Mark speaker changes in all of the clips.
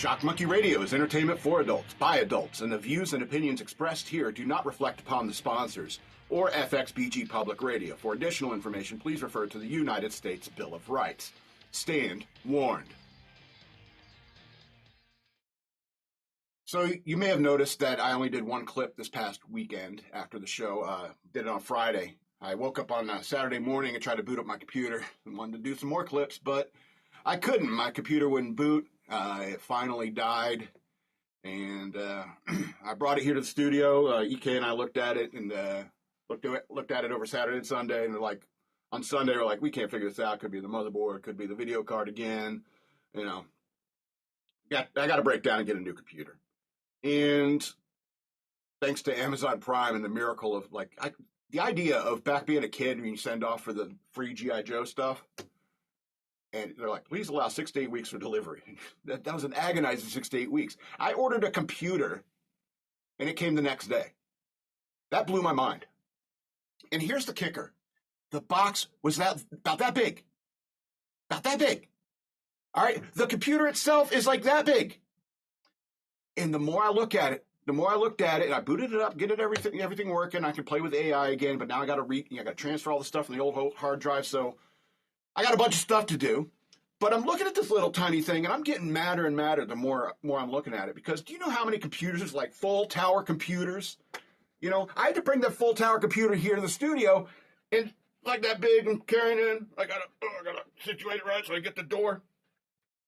Speaker 1: Shock Monkey Radio is entertainment for adults, by adults, and the views and opinions expressed here do not reflect upon the sponsors or FXBG Public Radio. For additional information, please refer to the United States Bill of Rights. Stand warned. So you may have noticed that I only did one clip this past weekend after the show. Did it on Friday. I woke up on Saturday morning and tried to boot up my computer and wanted to do some more clips, but I couldn't. My computer wouldn't boot. It finally died, and I brought it here to the studio. EK and I looked at it and looked at it over Saturday and Sunday, and like on Sunday we're like, we can't figure this out. Could be the motherboard, could be the video card again. You know, I got to break down and get a new computer. And thanks to Amazon Prime and the miracle of the idea of back being a kid when you send off for the free G.I. Joe stuff. And they're like, please allow 6 to 8 weeks for delivery. That was an agonizing 6 to 8 weeks. I ordered a computer, and it came the next day. That blew my mind. And here's the kicker. The box was about that big. About that big. All right? The computer itself is like that big. And the more I looked at it, and I booted it up, get it everything working. I can play with AI again, but now I got to transfer all the stuff from the old hard drive, so I got a bunch of stuff to do, but I'm looking at this little tiny thing, and I'm getting madder and madder the more I'm looking at it, because do you know how many computers, like full tower computers? You know, I had to bring that full tower computer here to the studio, and like that big and carrying it in, I gotta situate it right so I get the door.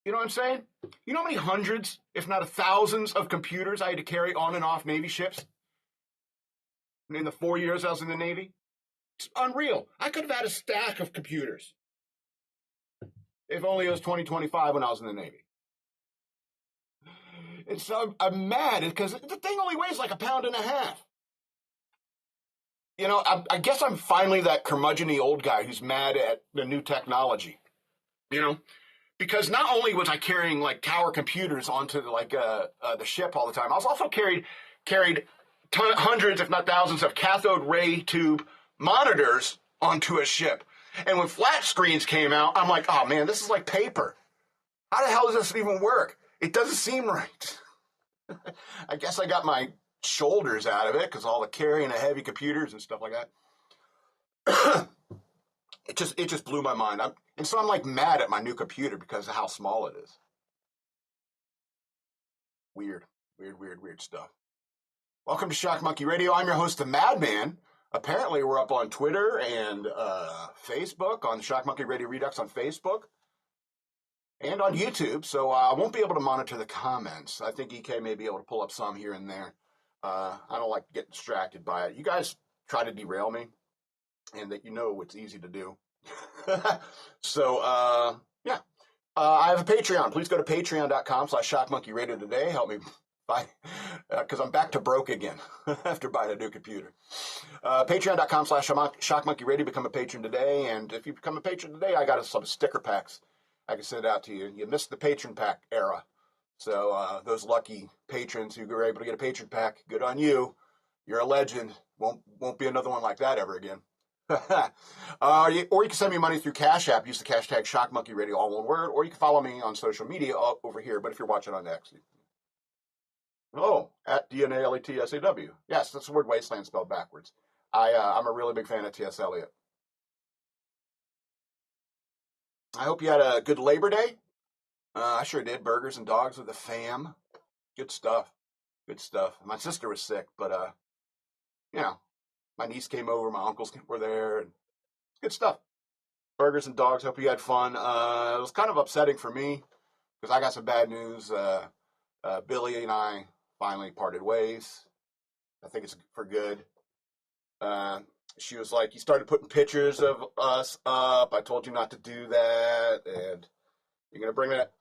Speaker 1: You know what I'm saying? You know how many hundreds, if not thousands of computers I had to carry on and off Navy ships in the 4 years I was in the Navy? It's unreal. I could have had a stack of computers. If only it was 2025 when I was in the Navy. And so I'm mad because the thing only weighs like 1.5 pounds. You know, I guess I'm finally that curmudgeon-y old guy who's mad at the new technology. You know, because not only was I carrying like tower computers onto the ship all the time, I was also carried hundreds, if not thousands, of cathode ray tube monitors onto a ship. And when flat screens came out, I'm like, oh man, this is like paper. How the hell does this even work? It doesn't seem right. I guess I got my shoulders out of it because all the carrying of heavy computers and stuff like that. It just blew my mind. And so I'm like mad at my new computer because of how small it is. Weird stuff. Welcome to Shock Monkey Radio. I'm your host, the Madman. Apparently, we're up on Twitter and Facebook, on Shock Monkey Radio Redux on Facebook, and on YouTube, so I won't be able to monitor the comments. I think EK may be able to pull up some here and there. I don't like to get distracted by it. You guys try to derail me, and that you know it's easy to do. So, yeah. I have a Patreon. Please go to patreon.com/shockmonkeyradio today. Help me because I'm back to broke again after buying a new computer. Patreon.com/shockmonkeyradio. Become a patron today. And if you become a patron today, I got some sticker packs I can send out to you. You missed the patron pack era. So those lucky patrons who were able to get a patron pack, good on you. You're a legend. Won't be another one like that ever again. Or you can send me money through Cash App. Use the hashtag ShockMonkeyRadio, all one word. Or you can follow me on social media over here. But if you're watching on X, at DNALETSAW. Yes, that's the word wasteland spelled backwards. I'm a really big fan of T.S. Eliot. I hope you had a good Labor Day. I sure did. Burgers and dogs with the fam. Good stuff. My sister was sick, but, my niece came over. My uncles were there. And good stuff. Burgers and dogs. Hope you had fun. It was kind of upsetting for me because I got some bad news. Billie and I finally parted ways. I think it's for good. She was like, you started putting pictures of us up. I told you not to do that. And you're going to bring that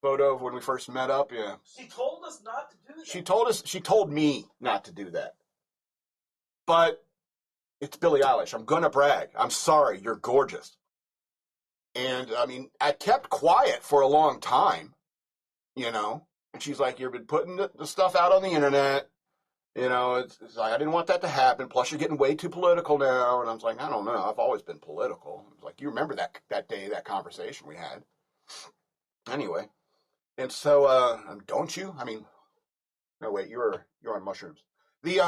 Speaker 1: photo of when we first met up? Yeah.
Speaker 2: She told us not to do that.
Speaker 1: She told me not to do that. But it's Billie Eilish. I'm going to brag. I'm sorry. You're gorgeous. And, I mean, I kept quiet for a long time, And she's like, you've been putting the stuff out on the internet. It's like, I didn't want that to happen. Plus, you're getting way too political now. And I was like, I don't know. I've always been political. I was like, you remember that day, that conversation we had. Anyway, And so, don't you? I mean, no, wait, you're on mushrooms. The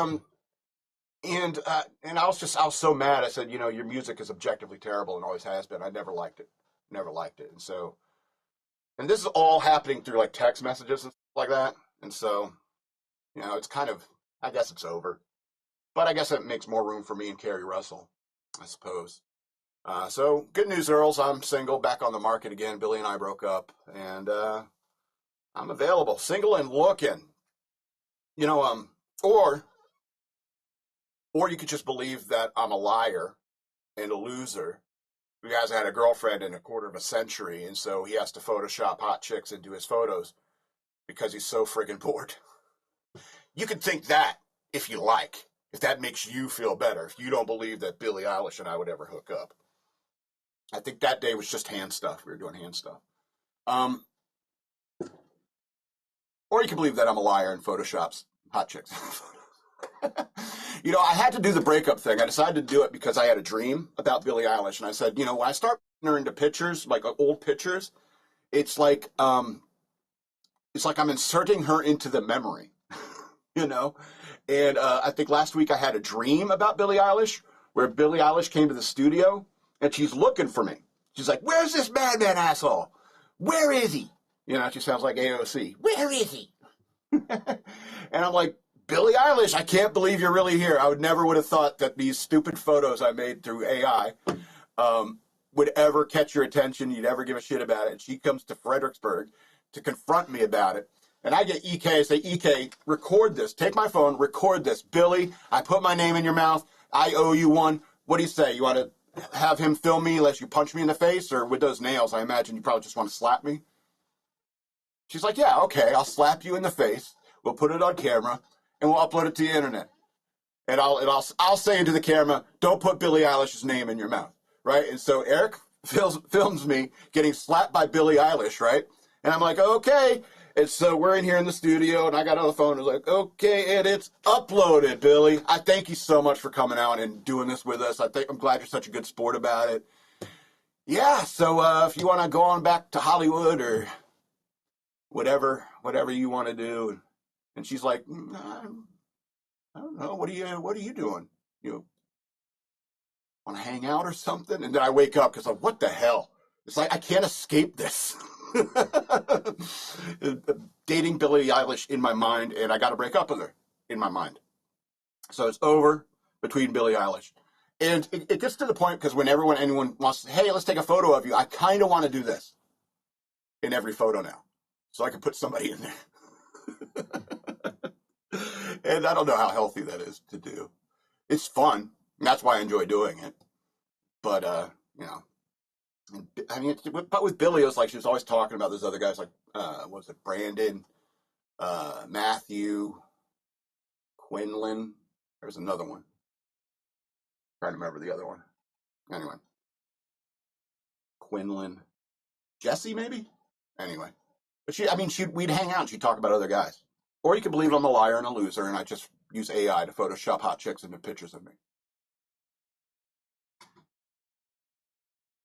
Speaker 1: and I was so mad. I said, your music is objectively terrible and always has been. I never liked it, never liked it. And so, and this is all happening through like text messages and stuff like that. And so, it's kind of, I guess it's over. But I guess it makes more room for me and Carrie Russell, I suppose. So good news, Earls. I'm single, back on the market again. Billie and I broke up, and I'm available, single and looking. You know, or you could just believe that I'm a liar and a loser who hasn't had a girlfriend in a quarter of a century, and so he has to Photoshop hot chicks into his photos because he's so friggin' bored. You can think that if you like, if that makes you feel better, if you don't believe that Billie Eilish and I would ever hook up. I think that day was just hand stuff. We were doing hand stuff. Or you can believe that I'm a liar and Photoshops hot chicks. I had to do the breakup thing. I decided to do it because I had a dream about Billie Eilish, and I said, when I start putting her into pictures, like old pictures, it's like I'm inserting her into the memory, And I think last week I had a dream about Billie Eilish, where Billie Eilish came to the studio, and she's looking for me. She's like, "Where's this madman asshole? Where is he?" She sounds like AOC. "Where is he?" And I'm like, "Billie Eilish, I can't believe you're really here. I would have thought that these stupid photos I made through AI would ever catch your attention. You'd ever give a shit about it." And she comes to Fredericksburg to confront me about it. And I get EK, say, "EK, record this. Take my phone, record this. Billie, I put my name in your mouth. I owe you one. What do you say? You want to have him film me unless you punch me in the face? Or with those nails, I imagine you probably just want to slap me." She's like, "Yeah, okay, I'll slap you in the face. We'll put it on camera, and we'll upload it to the internet. And I'll say into the camera, 'Don't put Billie Eilish's name in your mouth,' right?" And so Eric films me getting slapped by Billie Eilish, right? And I'm like, "Okay." And so we're in here in the studio, and I got on the phone. And I was like, "Okay, and it's uploaded, Billie. I thank you so much for coming out and doing this with us. I'm glad you're such a good sport about it. Yeah, so if you want to go on back to Hollywood or whatever you want to do." And she's like, "I don't know. What are you doing? You want to hang out or something?" And then I wake up because I'm like, what the hell? It's like I can't escape this. Dating Billie Eilish in my mind, and I got to break up with her in my mind. So it's over between Billie Eilish. And it gets to the point because when anyone wants to, "Hey, let's take a photo of you," I kind of want to do this in every photo now. So I can put somebody in there. And I don't know how healthy that is to do. It's fun. And that's why I enjoy doing it. But, I mean, but with Billie, it was like she was always talking about those other guys, like, what was it, Brandon, Matthew, Quinlan. There's another one. I'm trying to remember the other one. Anyway. Quinlan. Jesse, maybe? Anyway. But we'd hang out and she'd talk about other guys. Or you could believe I'm a liar and a loser, and I just use AI to Photoshop hot chicks into pictures of me.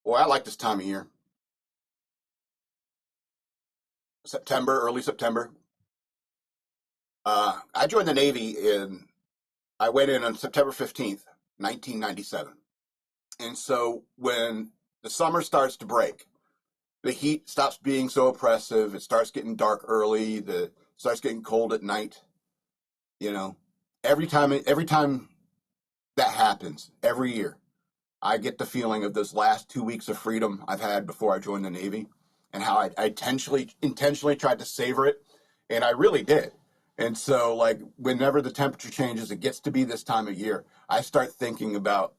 Speaker 1: Boy, I like this time of year. September, early September. I joined the Navy I went in on September 15th, 1997. And so when the summer starts to break, the heat stops being so oppressive, it starts getting dark early, it starts getting cold at night. Every time that happens, every year, I get the feeling of those last 2 weeks of freedom I've had before I joined the Navy, and how I intentionally tried to savor it, and I really did. And so, like, whenever the temperature changes, it gets to be this time of year, I start thinking about,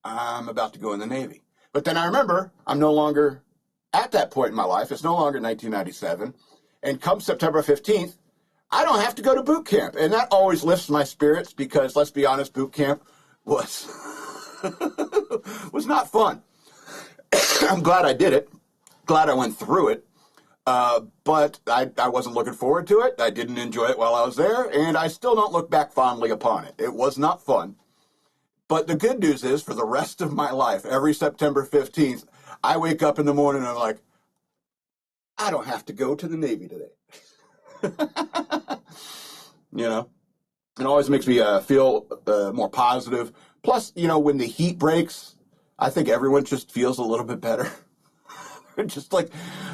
Speaker 1: I'm about to go in the Navy. But then I remember I'm no longer at that point in my life. It's no longer 1997. And come September 15th, I don't have to go to boot camp. And that always lifts my spirits because, let's be honest, boot camp was was not fun. I'm glad I did it. Glad I went through it. But I wasn't looking forward to it. I didn't enjoy it while I was there, and I still don't look back fondly upon it. It was not fun. But the good news is, for the rest of my life, every September 15th, I wake up in the morning and I'm like, I don't have to go to the Navy today. You know, it always makes me feel more positive. Plus, you know, when the heat breaks, I think everyone just feels a little bit better. Just like,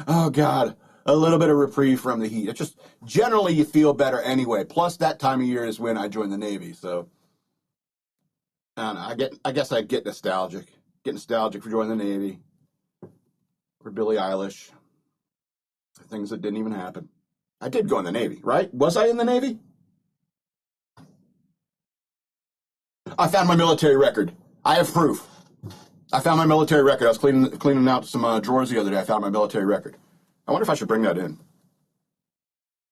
Speaker 1: oh God, a little bit of reprieve from the heat. It just, generally you feel better anyway. Plus that time of year is when I joined the Navy. So I don't know, I guess I get nostalgic. Get nostalgic for joining the Navy. For Billie Eilish. Things that didn't even happen. I did go in the Navy, right? Was I in the Navy? I found my military record. I have proof. I found my military record. I was cleaning out some drawers the other day. I found my military record. I wonder if I should bring that in.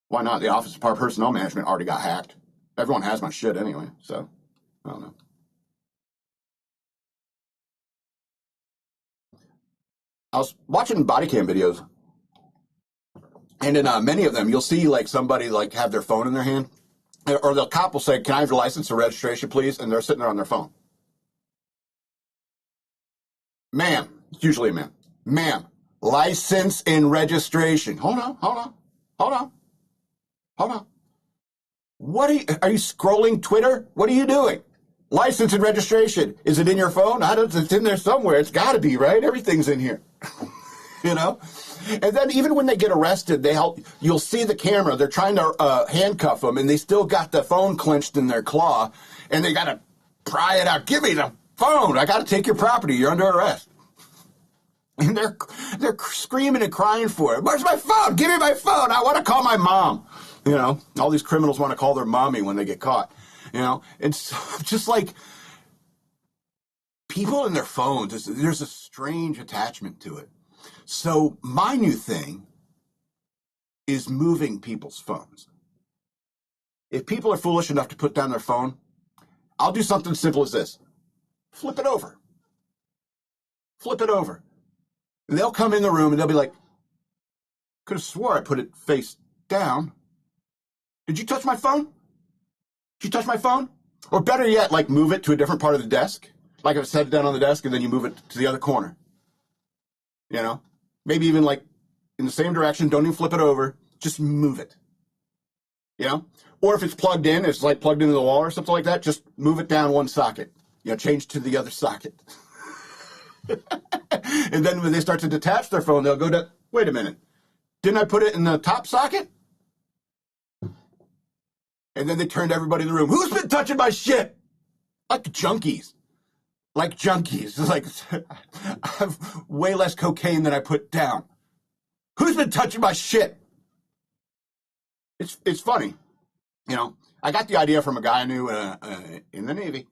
Speaker 1: Why not? The Office of Personnel Management already got hacked. Everyone has my shit anyway, so I don't know. I was watching body cam videos, and in many of them, you'll see like somebody like have their phone in their hand, or the cop will say, "Can I have your license or registration, please?" And they're sitting there on their phone. Ma'am, it's usually a man. Ma'am, license and registration. Hold on. What are you scrolling Twitter? What are you doing? License and registration. Is it in your phone? I don't. It's in there somewhere. It's got to be, right? Everything's in here. You know? And then even when they get arrested, you'll see the camera. They're trying to handcuff them, and they still got the phone clenched in their claw, and they got to pry it out. Give me the phone. I got to take your property. You're under arrest. And they're screaming and crying for it. Where's my phone? Give me my phone. I want to call my mom. You know, all these criminals want to call their mommy when they get caught. You know, it's just like people and their phones. There's a strange attachment to it. So my new thing is moving people's phones. If people are foolish enough to put down their phone, I'll do something simple as this. Flip it over. Flip it over. And they'll come in the room and they'll be like, could have swore I put it face down. Did you touch my phone? Did you touch my phone? Or better yet, like move it to a different part of the desk. Like if it's set down on the desk and then you move it to the other corner. You know? Maybe even like in the same direction. Don't even flip it over. Just move it. You know? Or if it's plugged in, it's like plugged into the wall or something like that, just move it down one socket. You know, change to the other socket. And then when they start to detach their phone, they'll go to, wait a minute, didn't I put it in the top socket? And then they turn to everybody in the room. Who's been touching my shit? Like junkies. It's like, I have way less cocaine than I put down. Who's been touching my shit? It's funny. You know, I got the idea from a guy I knew in the Navy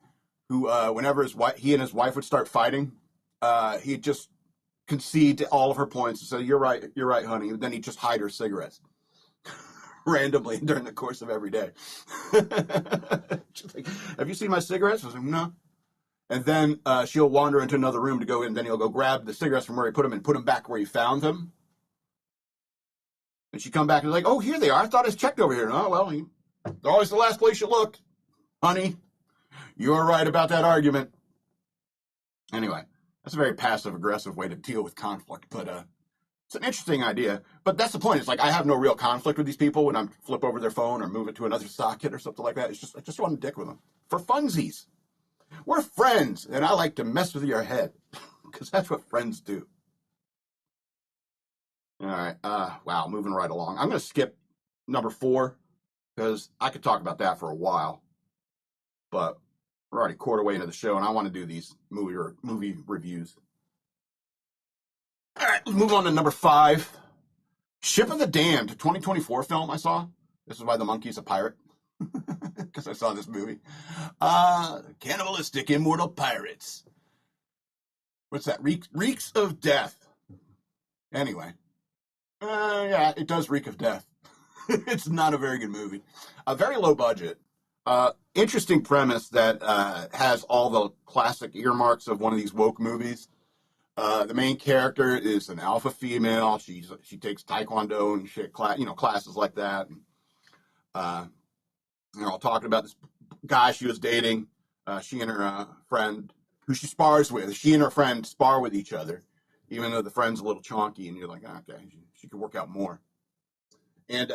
Speaker 1: who, whenever he and his wife would start fighting, he'd just concede to all of her points and say, you're right, honey. And then he'd just hide her cigarettes randomly during the course of every day. She's like, have you seen my cigarettes? I was like, no. And then she'll wander into another room to go in, and then he'll go grab the cigarettes from where he put them and put them back where he found them. And she'd come back and be like, oh, here they are. I thought I checked over here. Oh, well, they're always the last place you looked. Honey, you're right about that argument. Anyway. That's a very passive-aggressive way to deal with conflict, but it's an interesting idea. But that's the point. It's like I have no real conflict with these people when I flip over their phone or move it to another socket or something like that. It's just I just want to dick with them for funsies. We're friends, and I like to mess with your head because that's what friends do. All right. Wow, moving right along. I'm going to skip number 4 because I could talk about that for a while, but we're already quarter way into the show, and I want to do these movie reviews. All right, let's move on to number 5. Ship of the Damned, 2024 film I saw. This is why the monkey's a pirate, because I saw this movie. Cannibalistic immortal pirates. What's that? Reeks of death. Anyway. Yeah, it does reek of death. It's not a very good movie. A very low budget. Interesting premise that has all the classic earmarks of one of these woke movies. The main character is an alpha female. She takes taekwondo and shit, classes like that. And, talking about this guy she was dating. She and her friend, who she spars with. She and her friend spar with each other. even though the friend's a little chonky, and you're like, okay, she could work out more. And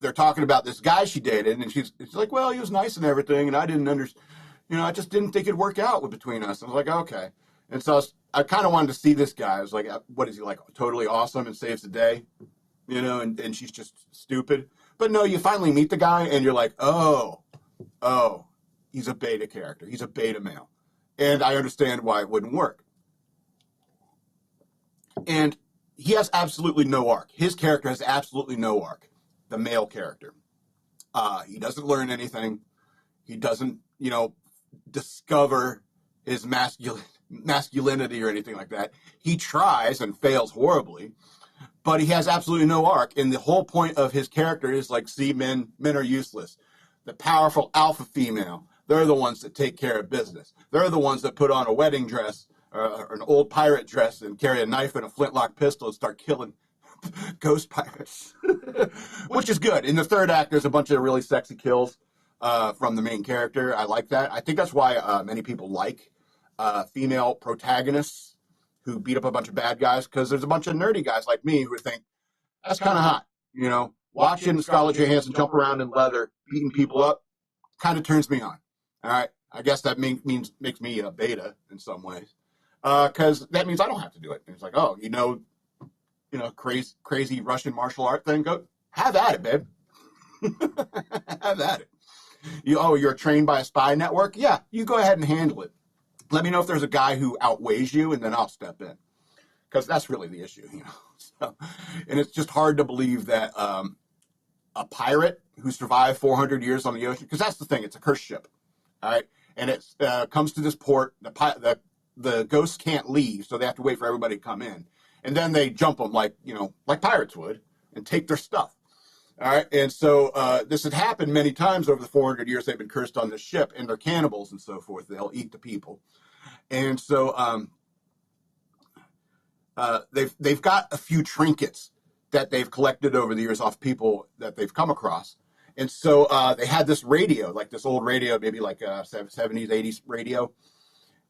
Speaker 1: they're talking about this guy she dated, and she's like, well, he was nice and everything, and I didn't understand, I just didn't think it'd work out between us. I was like, okay. And so I kind of wanted to see this guy. I was like, what is he, like totally awesome and saves the day? And she's just stupid. But no, you finally meet the guy, and you're like, oh, he's a beta character. He's a beta male. And I understand why it wouldn't work. And he has absolutely no arc. His character has absolutely no arc. The male character. He doesn't learn anything. He doesn't, discover his masculinity or anything like that. He tries and fails horribly, but he has absolutely no arc. And the whole point of his character is like, see, men are useless. The powerful alpha female, they're the ones that take care of business. They're the ones that put on a wedding dress or an old pirate dress and carry a knife and a flintlock pistol and start killing ghost pirates, which is good. In the third act, there's a bunch of really sexy kills from the main character. I like that. I think that's why many people like female protagonists who beat up a bunch of bad guys, because there's a bunch of nerdy guys like me who think, that's kind of hot. Watching Scarlett Johansson jump around in leather, beating people up, kind of turns me on. All right. I guess that makes me a beta in some ways, because that means I don't have to do it. And it's like, oh, crazy Russian martial art thing. Go have at it, babe. Have at it. You're trained by a spy network? Yeah, you go ahead and handle it. Let me know if there's a guy who outweighs you, and then I'll step in. Because that's really the issue, So, and it's just hard to believe that a pirate who survived 400 years on the ocean, because that's the thing, it's a cursed ship, all right? And it comes to this port, the ghosts can't leave, so they have to wait for everybody to come in. And then they jump them like pirates would, and take their stuff. All right. And so this had happened many times over the 400 years they've been cursed on this ship, and they're cannibals and so forth. They'll eat the people. And so they've got a few trinkets that they've collected over the years off people that they've come across. And so they had this radio, like this old radio, maybe like a 70s, 80s radio.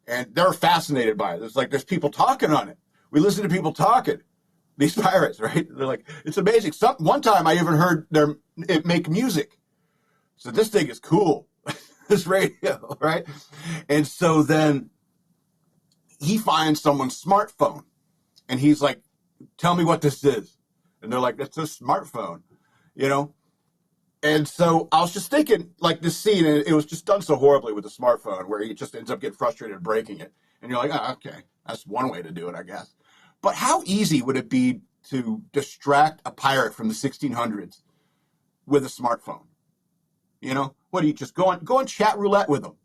Speaker 1: And they're fascinated by it. There's people talking on it. We listen to people talking. These pirates, right? They're like, it's amazing. One time I even heard it make music. So this thing is cool, this radio, right? And so then he finds someone's smartphone, and he's like, tell me what this is. And they're like, it's a smartphone, And so I was just thinking, like, this scene, and it was just done so horribly with the smartphone, where he just ends up getting frustrated and breaking it. And you're like, oh, okay, that's one way to do it, I guess. But how easy would it be to distract a pirate from the 1600s with a smartphone? What do you just go and chat roulette with them?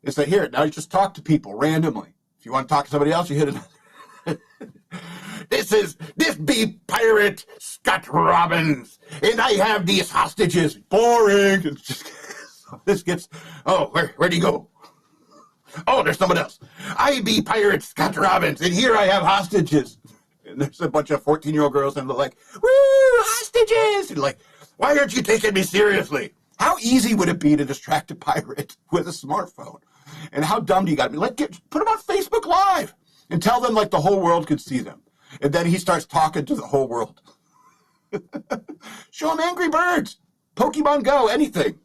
Speaker 1: It's like, here, now you just talk to people randomly. If you want to talk to somebody else, you hit another. This be pirate Scott Robbins, and I have these hostages. Boring. It's just, where'd he go? Oh, there's someone else. I be pirate Scott Robbins, and here I have hostages. And there's a bunch of 14-year-old girls, and they're like, woo, hostages! And like, why aren't you taking me seriously? How easy would it be to distract a pirate with a smartphone? And how dumb do you got to be? Like, put them on Facebook Live and tell them like the whole world could see them. And then he starts talking to the whole world. Show them Angry Birds, Pokemon Go, anything.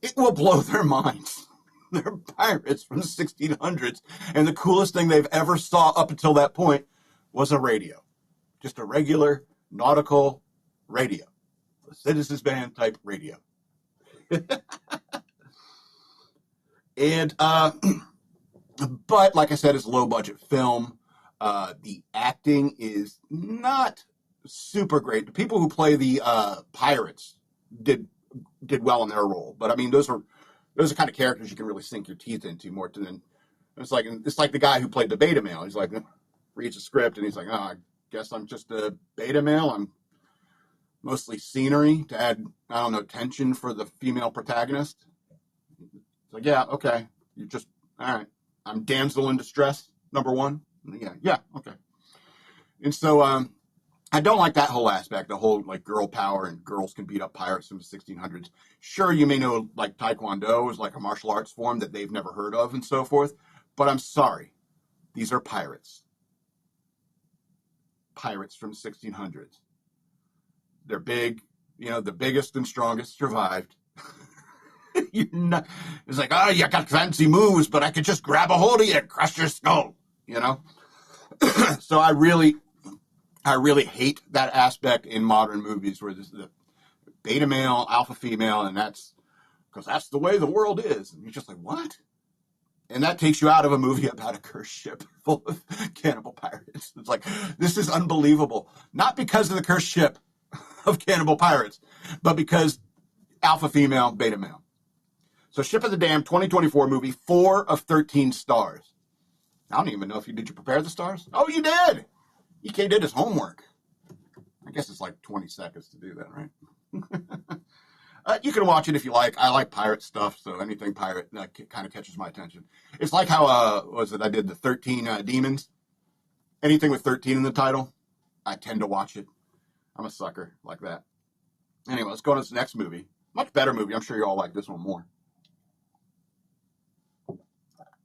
Speaker 1: It will blow their minds. They're pirates from the 1600s, and the coolest thing they've ever saw up until that point was a radio. Just a regular nautical radio. A Citizens Band type radio. And, but like I said, it's a low budget film. The acting is not super great. The people who play the pirates did well in their role, but I mean, those are kind of characters you can really sink your teeth into more than it's like the guy who played the beta male. He's like, reads a script and he's like, oh, I guess I'm just a beta male. I'm mostly scenery to add, I don't know, tension for the female protagonist. It's like, yeah, okay. You just, all right. I'm damsel in distress, number one. Yeah, okay. And so I don't like that whole aspect, the whole like girl power and girls can beat up pirates from the 1600s. Sure, you may know like Taekwondo is like a martial arts form that they've never heard of and so forth, but I'm sorry. These are pirates. Pirates from the 1600s. They're big, the biggest and strongest survived. It's like, oh, you got fancy moves, but I could just grab a hold of you and crush your skull, So I really hate that aspect in modern movies where there's the beta male, alpha female, and that's because that's the way the world is. And you're just like, what? And that takes you out of a movie about a cursed ship full of cannibal pirates. It's like, this is unbelievable. Not because of the cursed ship of cannibal pirates, but because alpha female, beta male. So Ship of the Damned 2024 movie, 4 of 13 stars. I don't even know if did you prepare the stars? Oh, you did. EK did his homework. I guess it's like 20 seconds to do that, right? You can watch it if you like. I like pirate stuff, so anything pirate kind of catches my attention. It's like how, I did the 13 Demons. Anything with 13 in the title, I tend to watch it. I'm a sucker like that. Anyway, let's go on to this next movie. Much better movie. I'm sure you all like this one more.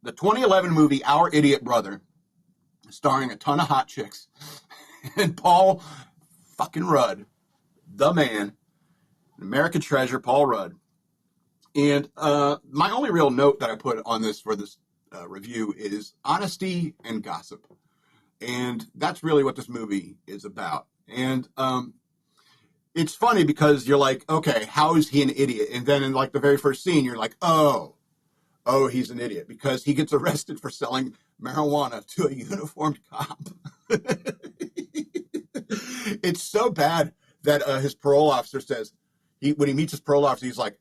Speaker 1: The 2011 movie, Our Idiot Brother, starring a ton of hot chicks, and Paul fucking Rudd, the man, American treasure, Paul Rudd. And my only real note that I put on this for this review is honesty and gossip. And that's really what this movie is about. And it's funny because you're like, okay, how is he an idiot? And then in like the very first scene, you're like, oh, he's an idiot because he gets arrested for selling marijuana to a uniformed cop. It's so bad that his parole officer says, when he meets his parole officer, he's like,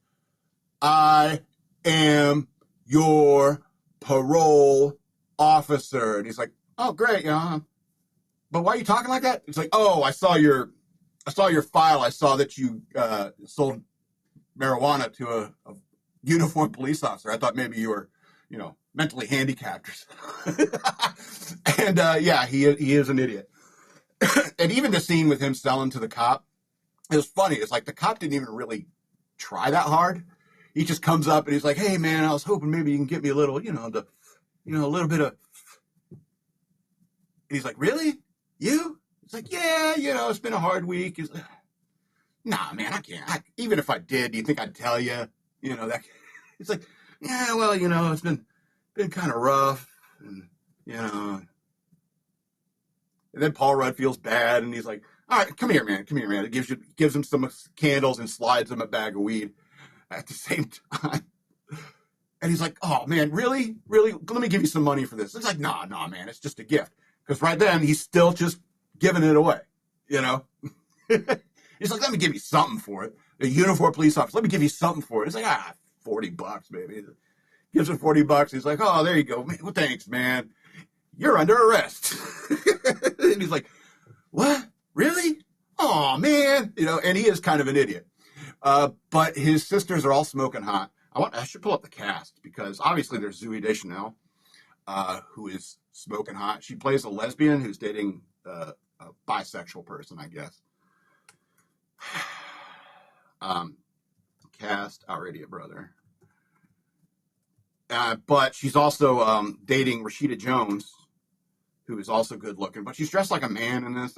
Speaker 1: I am your parole officer. And he's like, oh, great. But why are you talking like that? It's like, oh, I saw your file. I saw that you sold marijuana to a uniformed police officer. I thought maybe you were, mentally handicapped or something. And he is an idiot. And even the scene with him selling to the cop, it was funny. It's like the cop didn't even really try that hard. He just comes up and he's like, hey man, I was hoping maybe you can get me a little, a little bit of. And he's like, really? You? It's like, yeah, it's been a hard week. He's like, nah, man, I can't. Even if I did, do you think I'd tell you? That. It's like, yeah, well, it's been kind of rough, and And then Paul Rudd feels bad, and he's like, all right, come here, man. It gives him some candles and slides him a bag of weed at the same time. And he's like, oh, man, really? Let me give you some money for this. It's like, nah, man, it's just a gift. Because right then, he's still just giving it away, He's like, let me give you something for it. A uniformed police officer, let me give you something for it. It's like, $40, baby. Gives him $40. He's like, oh, there you go. Well, thanks, man. You're under arrest. And he's like, what? Really? Oh, man. And he is kind of an idiot. But his sisters are all smoking hot. I should pull up the cast because obviously there's Zooey Deschanel, who is smoking hot. She plays a lesbian who's dating a bisexual person, I guess. Cast Our Idiot Brother. But she's also dating Rashida Jones, who is also good looking. But she's dressed like a man in this.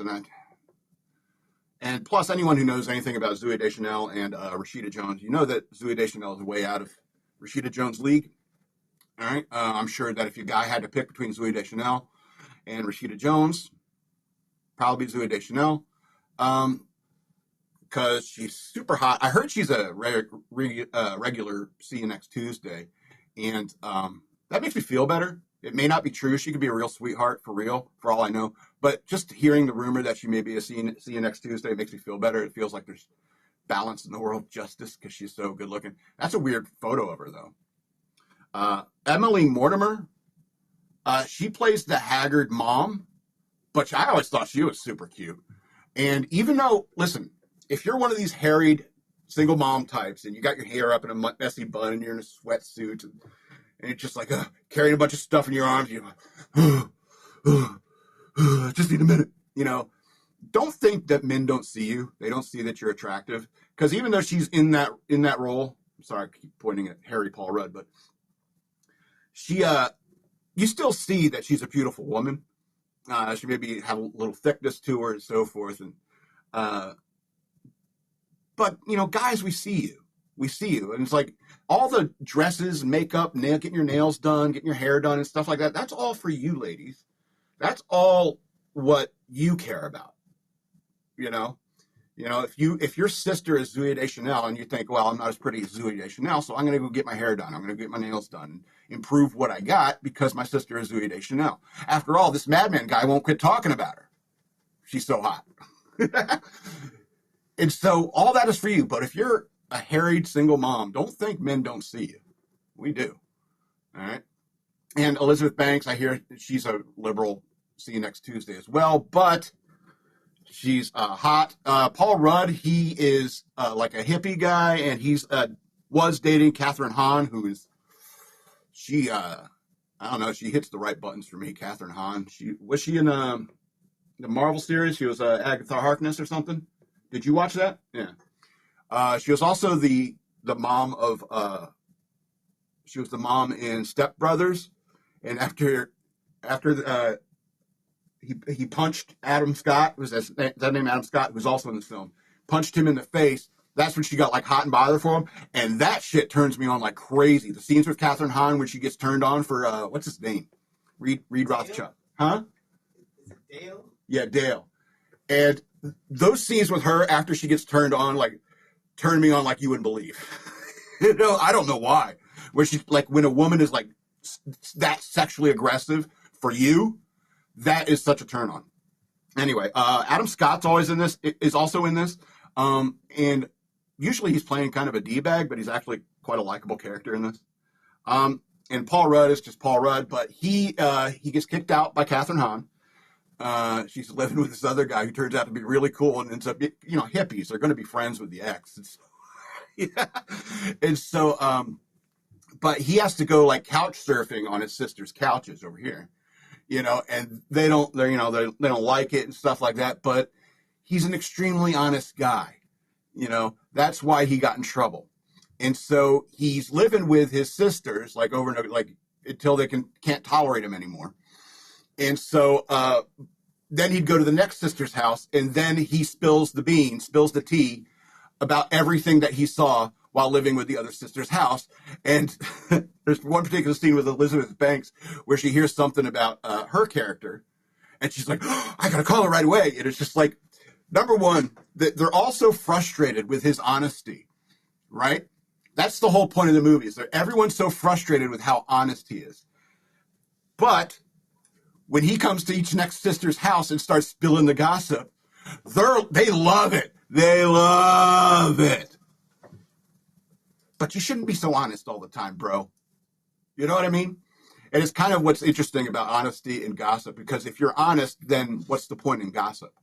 Speaker 1: And plus, anyone who knows anything about Zooey Deschanel and Rashida Jones, you know that Zooey Deschanel is way out of Rashida Jones' league. All right? I'm sure that if your guy had to pick between Zooey Deschanel and Rashida Jones, probably Zooey Deschanel. Because she's super hot. I heard she's a regular See You Next Tuesday. And that makes me feel better. It may not be true. She could be a real sweetheart for real, for all I know. But just hearing the rumor that she may be a See You Next Tuesday makes me feel better. It feels like there's balance in the world, justice, because she's so good looking. That's a weird photo of her, though. Emily Mortimer, she plays the haggard mom, but I always thought she was super cute. And even though, listen, if you're one of these harried single mom types and you got your hair up in a messy bun and you're in a sweatsuit and you're just like carrying a bunch of stuff in your arms, you're like, just need a minute, don't think that men don't see you. They don't see that you're attractive. Because even though she's in that role, I'm sorry, I keep pointing at Harry Paul Rudd, but she, you still see that she's a beautiful woman. She maybe have a little thickness to her and so forth. And but, guys, we see you. We see you. And it's like all the dresses, makeup, getting your nails done, getting your hair done and stuff like that. That's all for you, ladies. That's all what you care about. If your sister is Zooey Deschanel and you think, well, I'm not as pretty as Zooey Deschanel, so I'm going to go get my hair done. I'm going to get my nails done, improve what I got because my sister is Zooey Deschanel. After all, this madman guy won't quit talking about her. She's so hot. And so all that is for you. But if you're a harried single mom, don't think men don't see you. We do. All right. And Elizabeth Banks, I hear she's a liberal. See you next Tuesday as well. But she's hot. Paul Rudd, he is like a hippie guy, and he's was dating Catherine Hahn, who is I don't know, she hits the right buttons for me. Catherine Hahn. Was she in the Marvel series? She was Agatha Harkness or something. Did you watch that? Yeah. She was also the mom of. She was the mom in Step Brothers, and after he punched Adam Scott. Was that name Adam Scott? Who was also in this film. Punched him in the face. That's when she got like hot and bothered for him, and that shit turns me on like crazy. The scenes with Catherine Hahn when she gets turned on for what's his name, Reed Rothschild, huh?
Speaker 2: Is it Dale?
Speaker 1: Yeah, Dale. And those scenes with her after she gets turned on, like, turn me on like you wouldn't believe. I don't know why. Where she, like, when a woman is like that sexually aggressive for you, that is such a turn on. Anyway, Adam Scott's always in this, is also in this. And usually he's playing kind of a D-bag, but he's actually quite a likable character in this. And Paul Rudd is just Paul Rudd, but he gets kicked out by Catherine Hahn. She's living with this other guy who turns out to be really cool and ends up, hippies. They're going to be friends with the ex. Yeah. And so, but he has to go like couch surfing on his sister's couches over here, and they don't like it and stuff like that. But he's an extremely honest guy. That's why he got in trouble. And so he's living with his sisters like over and over, like until they can't tolerate him anymore. And so then he'd go to the next sister's house, and then he spills the tea about everything that he saw while living with the other sister's house. And there's one particular scene with Elizabeth Banks where she hears something about her character, and she's like, oh, I got to call her right away. And it's just like, number one, they're all so frustrated with his honesty, right? That's the whole point of the movie. Is that everyone's so frustrated with how honest he is. But when he comes to each next sister's house and starts spilling the gossip, they love it. They love it. But you shouldn't be so honest all the time, bro. You know what I mean? And it's kind of what's interesting about honesty and gossip, because if you're honest, then what's the point in gossip?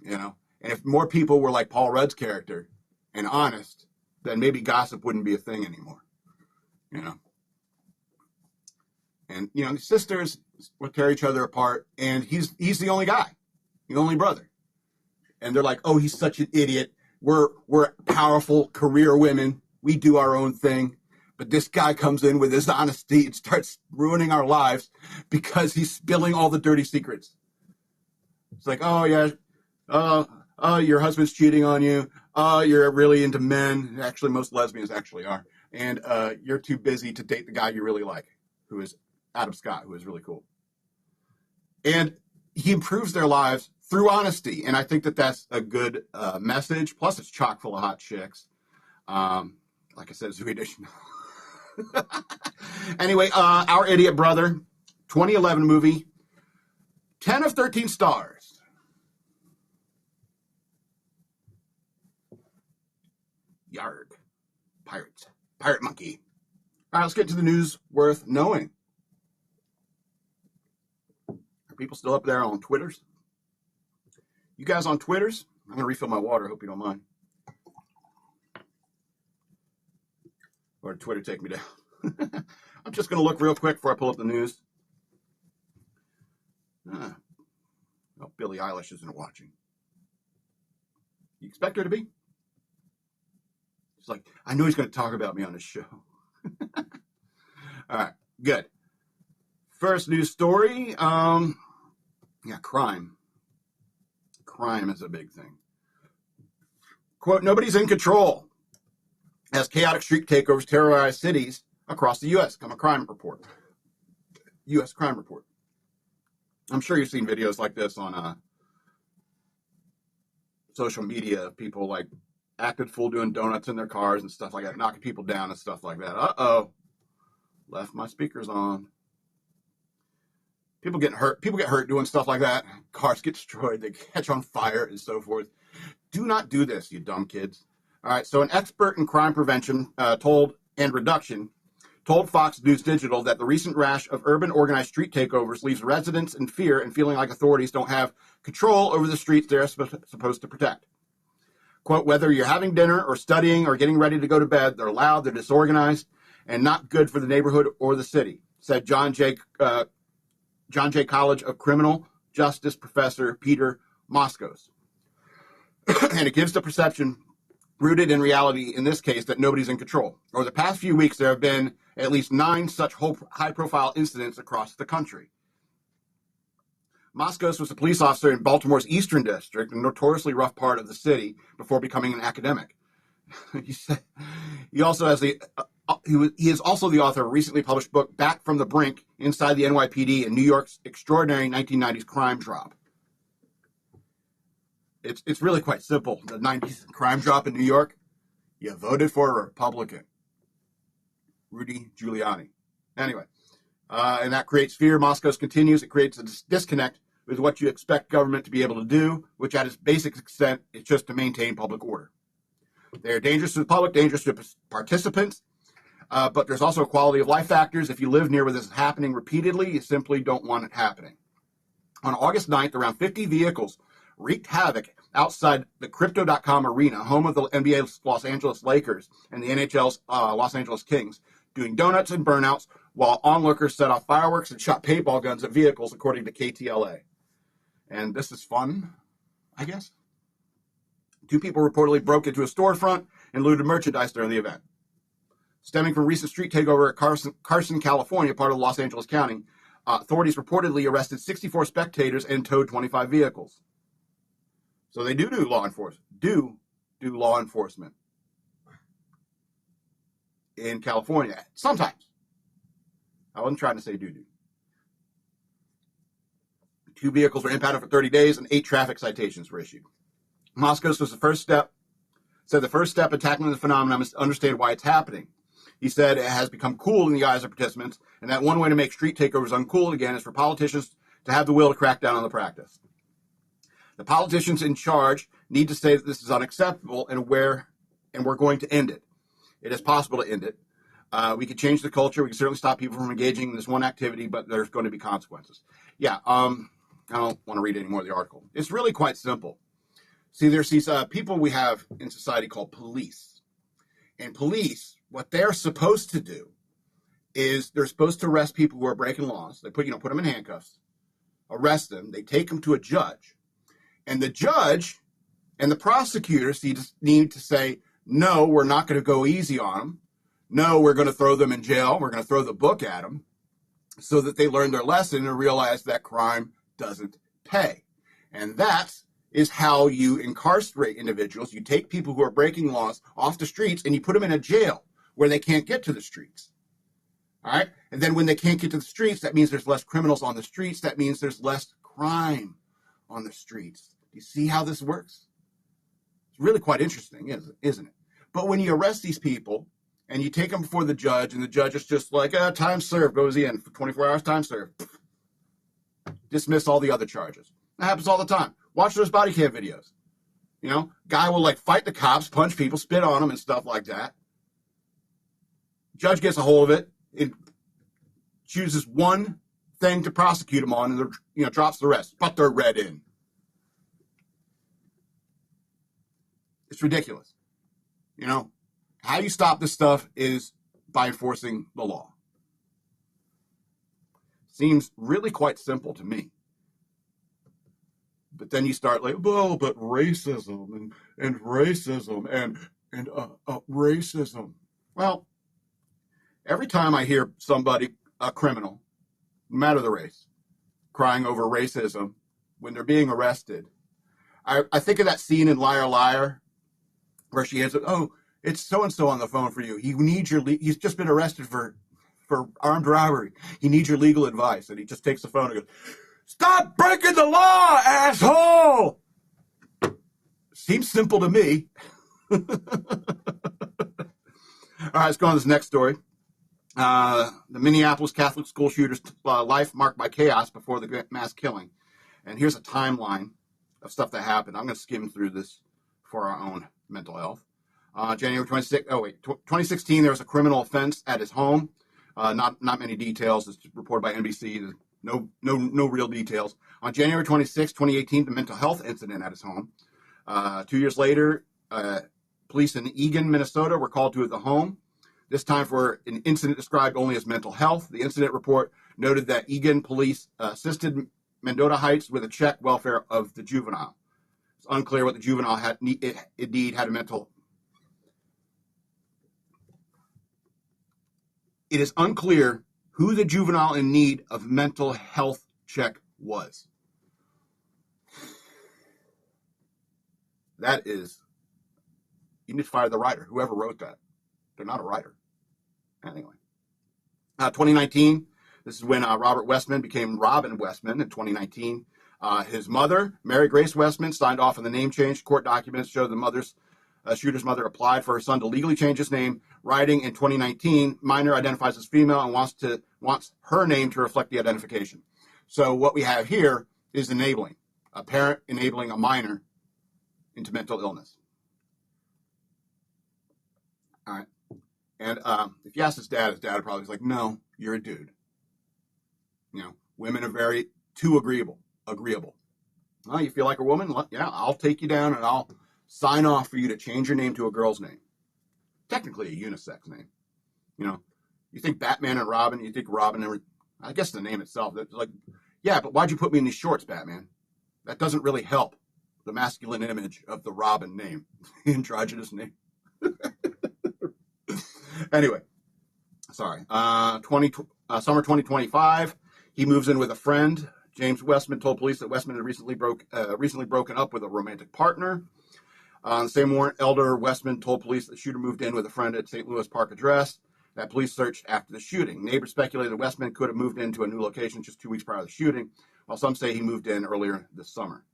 Speaker 1: And if more people were like Paul Rudd's character and honest, then maybe gossip wouldn't be a thing anymore. And, the sisters would tear each other apart, and he's the only guy, the only brother. And they're like, oh, he's such an idiot. We're powerful career women. We do our own thing. But this guy comes in with his honesty and starts ruining our lives because he's spilling all the dirty secrets. It's like, oh, yeah, your husband's cheating on you. You're really into men. Actually, most lesbians actually are. And you're too busy to date the guy you really like, who is Adam Scott, who is really cool. And he improves their lives through honesty. And I think that that's a good message. Plus, it's chock full of hot chicks. Like I said, Zooey Deschanel. Anyway, Our Idiot Brother, 2011 movie, 10 of 13 stars. Yarg. Pirates. Pirate monkey. All right, let's get to the news worth knowing. Are people still up there on Twitters? You guys on Twitters? I'm going to refill my water. Hope you don't mind. Or did Twitter take me down? I'm just going to look real quick before I pull up the news. Oh, Billie Eilish isn't watching. You expect her to be? She's like, I know he's going to talk about me on his show. All right, good. First news story. Crime. Crime is a big thing. Quote, nobody's in control as chaotic street takeovers terrorize cities across the U.S. Come a crime report. U.S. crime report. I'm sure you've seen videos like this on social media of people like acted fool doing donuts in their cars and stuff like that, knocking people down and stuff like that. Uh-oh. Left my speakers on. People get hurt doing stuff like that. Cars get destroyed. They catch on fire and so forth. Do not do this, you dumb kids. All right, so an expert in crime prevention and reduction told Fox News Digital that the recent rash of urban organized street takeovers leaves residents in fear and feeling like authorities don't have control over the streets they're supposed to protect. Quote, whether you're having dinner or studying or getting ready to go to bed, they're loud, they're disorganized, and not good for the neighborhood or the city, said John Jay College of Criminal Justice professor Peter Moskos. And it gives the perception, rooted in reality in this case, that nobody's in control. Over the past few weeks, there have been at least 9 such high-profile incidents across the country. Moskos was a police officer in Baltimore's Eastern District, a notoriously rough part of the city, before becoming an academic. He is also the author of a recently published book, Back from the Brink, Inside the NYPD and New York's Extraordinary 1990s Crime Drop. It's really quite simple. The 90s crime drop in New York, you voted for a Republican, Rudy Giuliani. Anyway, and that creates fear. Moskos continues. It creates a disconnect with what you expect government to be able to do, which at its basic extent is just to maintain public order. They're dangerous to the public, dangerous to participants, but there's also quality of life factors. If you live near where this is happening repeatedly, you simply don't want it happening. On August 9th, around 50 vehicles wreaked havoc outside the Crypto.com arena, home of the NBA's Los Angeles Lakers and the NHL's Los Angeles Kings, doing donuts and burnouts while onlookers set off fireworks and shot paintball guns at vehicles, according to KTLA. And this is fun, I guess. 2 people reportedly broke into a storefront and looted merchandise during the event. Stemming from recent street takeover at Carson, California, part of Los Angeles County, authorities reportedly arrested 64 spectators and towed 25 vehicles. So they do law enforcement. Do law enforcement in California. Sometimes. I wasn't trying to say do. 2 vehicles were impounded for 30 days and 8 traffic citations were issued. Moskos was the first step in tackling the phenomenon is to understand why it's happening. He said it has become cool in the eyes of participants, and that one way to make street takeovers uncool again is for politicians to have the will to crack down on the practice. The politicians in charge need to say that this is unacceptable and we're going to end it. It is possible to end it. We could change the culture. We can certainly stop people from engaging in this one activity, but there's going to be consequences. I don't want to read any more of the article. It's really quite simple. See, there's these people we have in society called police. And police, what they're supposed to do is they're supposed to arrest people who are breaking laws. They put them in handcuffs, arrest them. They take them to a judge. And the judge and the prosecutors need to say, no, we're not going to go easy on them. No, we're going to throw them in jail. We're going to throw the book at them so that they learn their lesson and realize that crime doesn't pay. And that is how you incarcerate individuals. You take people who are breaking laws off the streets and you put them in a jail where they can't get to the streets. All right? And then when they can't get to the streets, that means there's less criminals on the streets. That means there's less crime on the streets. You see how this works? It's really quite interesting, isn't it? But when you arrest these people and you take them before the judge and the judge is just like, time served, goes in for 24 hours, time served. Dismiss all the other charges. That happens all the time. Watch those body cam videos. Guy will fight the cops, punch people, spit on them and stuff like that. Judge gets a hold of it. It chooses one thing to prosecute them on and drops the rest. But they're read in. It's ridiculous. How you stop this stuff is by enforcing the law. Seems really quite simple to me. But then you start but racism and racism and racism. Well, every time I hear somebody, a criminal, no matter the race, crying over racism when they're being arrested. I think of that scene in Liar Liar where she has, oh, it's so-and-so on the phone for you. He's just been arrested for armed robbery. He needs your legal advice. And he just takes the phone and goes, stop breaking the law, asshole! Seems simple to me. All right, let's go on to this next story. The Minneapolis Catholic school shooter's life marked by chaos before the mass killing. And here's a timeline of stuff that happened. I'm going to skim through this for our own mental health. January 2016, there was a criminal offense at his home. Not many details. It's reported by NBC. No real details. On January 26, 2018, the mental health incident at his home. 2 years later, police in Eagan, Minnesota were called to the home, this time for an incident described only as mental health. The incident report noted that Eagan police assisted Mendota Heights with a check welfare of the juvenile. It's unclear what the juvenile indeed had a mental. It is unclear who the juvenile in need of mental health check was. That is, you need to fire the writer, whoever wrote that. They're not a writer. Anyway. 2019, this is when Robert Westman became Robin Westman in 2019. His mother, Mary Grace Westman, signed off on the name change. Court documents show the shooter's mother applied for her son to legally change his name, writing in 2019, minor identifies as female and wants her name to reflect the identification. So what we have here is enabling, a parent enabling a minor into mental illness. All right. And if you ask his dad probably is like, no, you're a dude. You know, women are very too agreeable. Oh, you feel like a woman? Yeah, I'll take you down and I'll sign off for you to change your name to a girl's name. Technically a unisex name. You know, you think Batman and Robin, you think Robin, I guess the name itself, it's like, yeah, but why'd you put me in these shorts, Batman? That doesn't really help the masculine image of the Robin name, the androgynous name. Anyway, sorry. Summer 2025, he moves in with a friend. James Westman told police that Westman had recently broken up with a romantic partner. On the same warrant, Elder Westman told police that the shooter moved in with a friend at St. Louis Park address that police searched after the shooting. Neighbors speculated that Westman could have moved into a new location just 2 weeks prior to the shooting, while some say he moved in earlier this summer.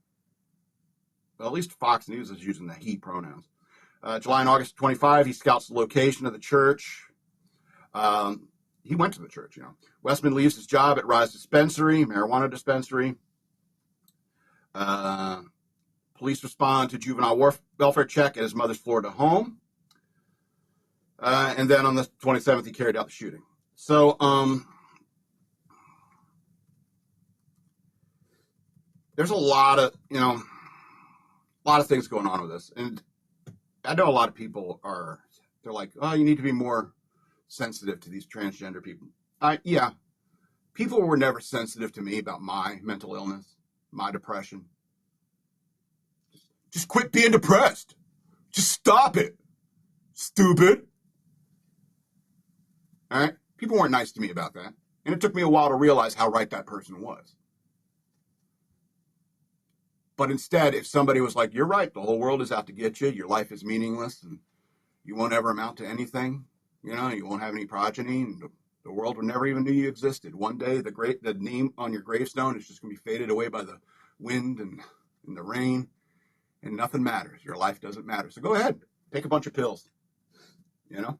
Speaker 1: Well, at least Fox News is using the he pronouns. July and August 25, he scouts the location of the church. He went to the church, you know. Westman leaves his job at Rise Dispensary, marijuana dispensary. Police respond to juvenile welfare check at his mother's Florida home. And then on the 27th, he carried out the shooting. So, there's a lot of things going on with this. And I know a lot of people they're like, oh, you need to be more sensitive to these transgender people. Yeah, people were never sensitive to me about my mental illness, my depression. Just quit being depressed. Just stop it. Stupid. All right? People weren't nice to me about that. And it took me a while to realize how right that person was. But instead, if somebody was like, you're right, the whole world is out to get you, your life is meaningless, and you won't ever amount to anything, you know, you won't have any progeny, and the world will never even knew you existed. One day, the name on your gravestone is just going to be faded away by the wind and the rain, and nothing matters. Your life doesn't matter. So go ahead, take a bunch of pills, you know.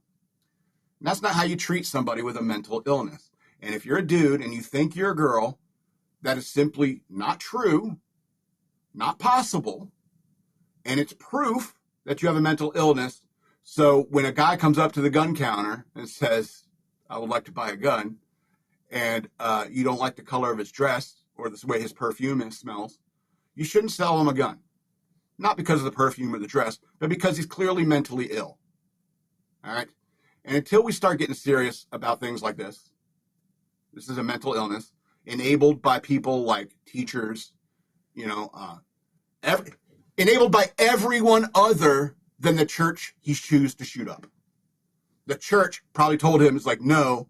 Speaker 1: And that's not how you treat somebody with a mental illness. And if you're a dude and you think you're a girl, that is simply not true, not possible, and it's proof that you have a mental illness. So when a guy comes up to the gun counter and says, I would like to buy a gun, and you don't like the color of his dress or the way his perfume smells, you shouldn't sell him a gun. Not because of the perfume or the dress, but because he's clearly mentally ill. All right? And until we start getting serious about things like this is a mental illness enabled by people like teachers, you know, enabled by everyone other than the church he chose to shoot up. The church probably told him, it's like, no,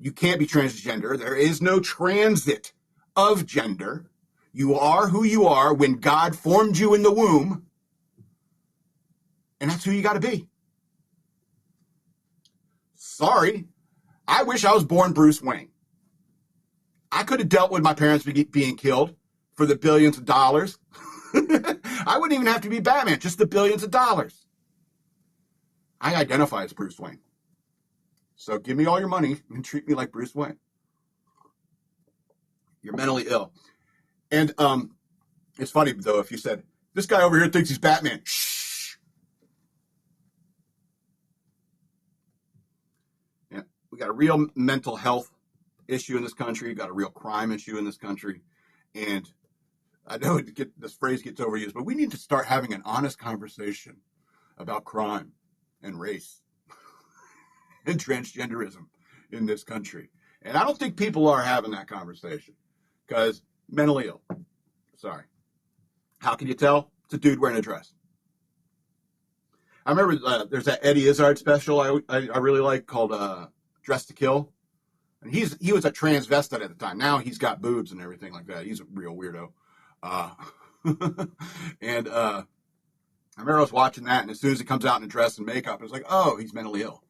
Speaker 1: You can't be transgender. There is no transit of gender. You are who you are when God formed you in the womb. And that's who you got to be. Sorry. I wish I was born Bruce Wayne. I could have dealt with my parents being killed for the billions of dollars. I wouldn't even have to be Batman, just the billions of dollars. I identify as Bruce Wayne. So give me all your money and treat me like Bruce Wayne. You're mentally ill. And it's funny, though, if you said, this guy over here thinks he's Batman. Shh. Yeah, we got a real mental health issue in this country. We got a real crime issue in this country. And I know this phrase gets overused, but we need to start having an honest conversation about crime and race and transgenderism in this country. And I don't think people are having that conversation because mentally ill. Sorry. How can you tell? It's a dude wearing a dress. I remember there's that Eddie Izzard special I really like called Dress to Kill. And he was a transvestite at the time. Now he's got boobs and everything like that. He's a real weirdo. And I remember I was watching that, and as soon as he comes out in a dress and makeup, it's like, oh, he's mentally ill.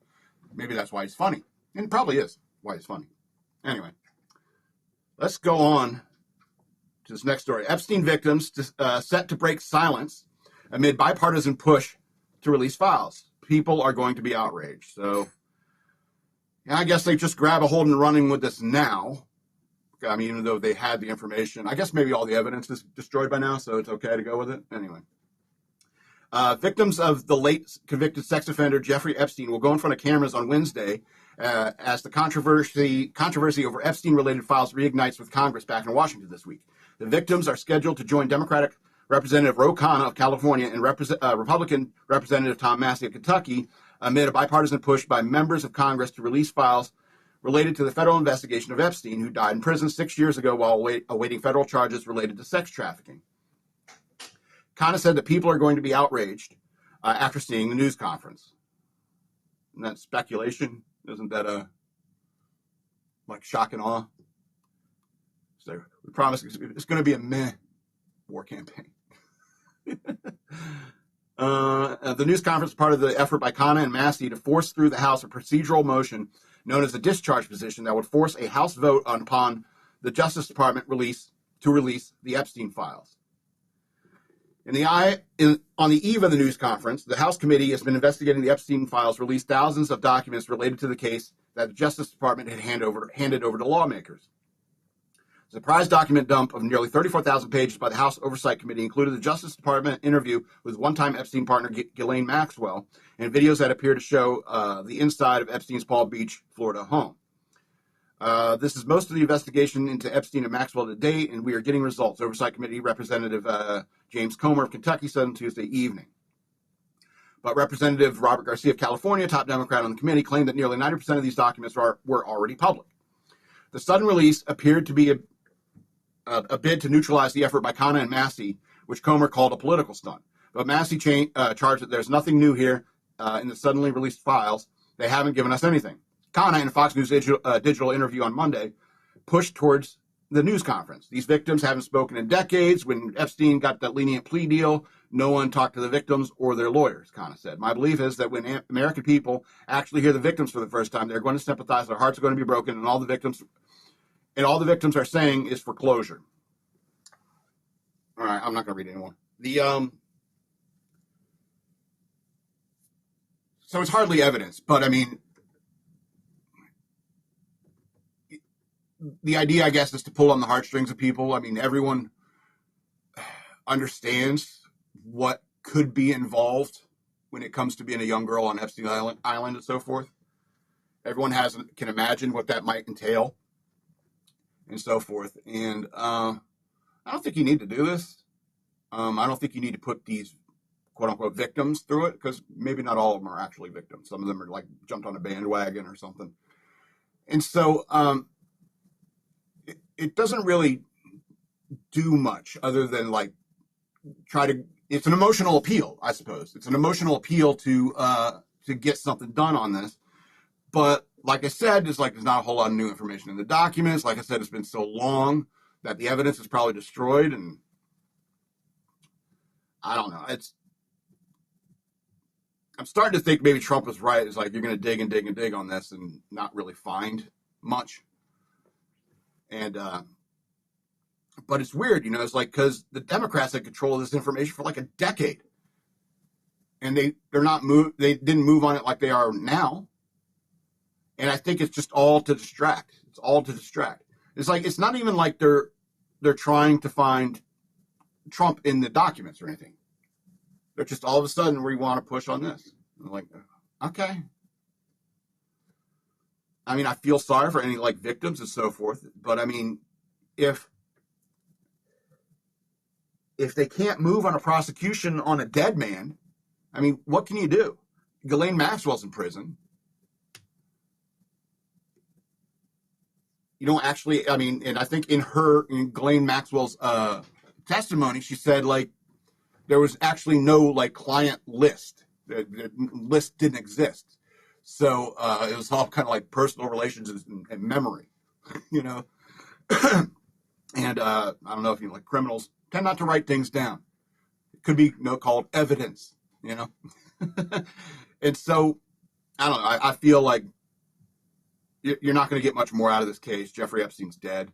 Speaker 1: Maybe that's why he's funny. And it probably is why he's funny. Anyway, let's go on to this next story. Epstein victims set to break silence amid bipartisan push to release files. People are going to be outraged. So, yeah, I guess they just grab a hold and running with this now. I mean, even though they had the information, I guess maybe all the evidence is destroyed by now, so it's okay to go with it. Anyway. Victims of the late convicted sex offender Jeffrey Epstein will go in front of cameras on Wednesday as the controversy over Epstein-related files reignites with Congress back in Washington this week. The victims are scheduled to join Democratic Representative Ro Khanna of California and Republican Representative Tom Massey of Kentucky amid a bipartisan push by members of Congress to release files related to the federal investigation of Epstein, who died in prison 6 years ago while awaiting federal charges related to sex trafficking. Khanna said that people are going to be outraged after seeing the news conference. Isn't that speculation? Isn't that like shock and awe? So we promise it's going to be a meh war campaign. The news conference is part of the effort by Khanna and Massey to force through the House a procedural motion known as the discharge position that would force a House vote upon the Justice Department to release the Epstein files. On the eve of the news conference, the House committee has been investigating the Epstein files, released thousands of documents related to the case that the Justice Department had handed over to lawmakers. The surprise document dump of nearly 34,000 pages by the House Oversight Committee included the Justice Department interview with one-time Epstein partner Ghislaine Maxwell and videos that appear to show the inside of Epstein's Palm Beach, Florida home. This is most of the investigation into Epstein and Maxwell to date, and we are getting results. Oversight Committee Representative James Comer of Kentucky said on Tuesday evening. But Representative Robert Garcia of California, top Democrat on the committee, claimed that nearly 90% of these documents were already public. The sudden release appeared to be a bid to neutralize the effort by Khanna and Massey, which Comer called a political stunt. But Massey charged that there's nothing new here in the suddenly released files. They haven't given us anything. Khanna, in a Fox News digital interview on Monday, pushed towards the news conference. These victims haven't spoken in decades. When Epstein got that lenient plea deal, no one talked to the victims or their lawyers, Khanna said. My belief is that when American people actually hear the victims for the first time, they're going to sympathize, their hearts are going to be broken, and all the victims are saying is for closure. All right, I'm not going to read anymore. So it's hardly evidence, but I mean, the idea, I guess, is to pull on the heartstrings of people. I mean, everyone understands what could be involved when it comes to being a young girl on Epstein Island and so forth. Everyone can imagine what that might entail and so forth. And I don't think you need to do this. I don't think you need to put these quote-unquote victims through it, because maybe not all of them are actually victims. Some of them are like jumped on a bandwagon or something. And so it doesn't really do much other than like it's an emotional appeal, I suppose. It's an emotional appeal to get something done on this. But like I said, there's not a whole lot of new information in the documents. Like I said, it's been so long that the evidence is probably destroyed, and I don't know. I'm starting to think maybe Trump was right. It's like you're going to dig and dig and dig on this and not really find much. And but it's weird, it's like because the Democrats had control of this information for like a decade, and they didn't move on it like they are now. And I think it's just all to distract. It's all to distract. It's like it's not even like they're trying to find Trump in the documents or anything. They're just all of a sudden we want to push on this. I'm like, okay. I mean, I feel sorry for any like victims and so forth, but I mean, if they can't move on a prosecution on a dead man, I mean, what can you do? Ghislaine Maxwell's in prison. You don't actually, I mean, and I think in Ghislaine Maxwell's testimony, she said like there was actually no like client list. The list didn't exist. So it was all kind of like personal relations and memory, And I don't know if you like criminals tend not to write things down. It could be called evidence, And so I don't know. I feel like you're not going to get much more out of this case. Jeffrey Epstein's dead,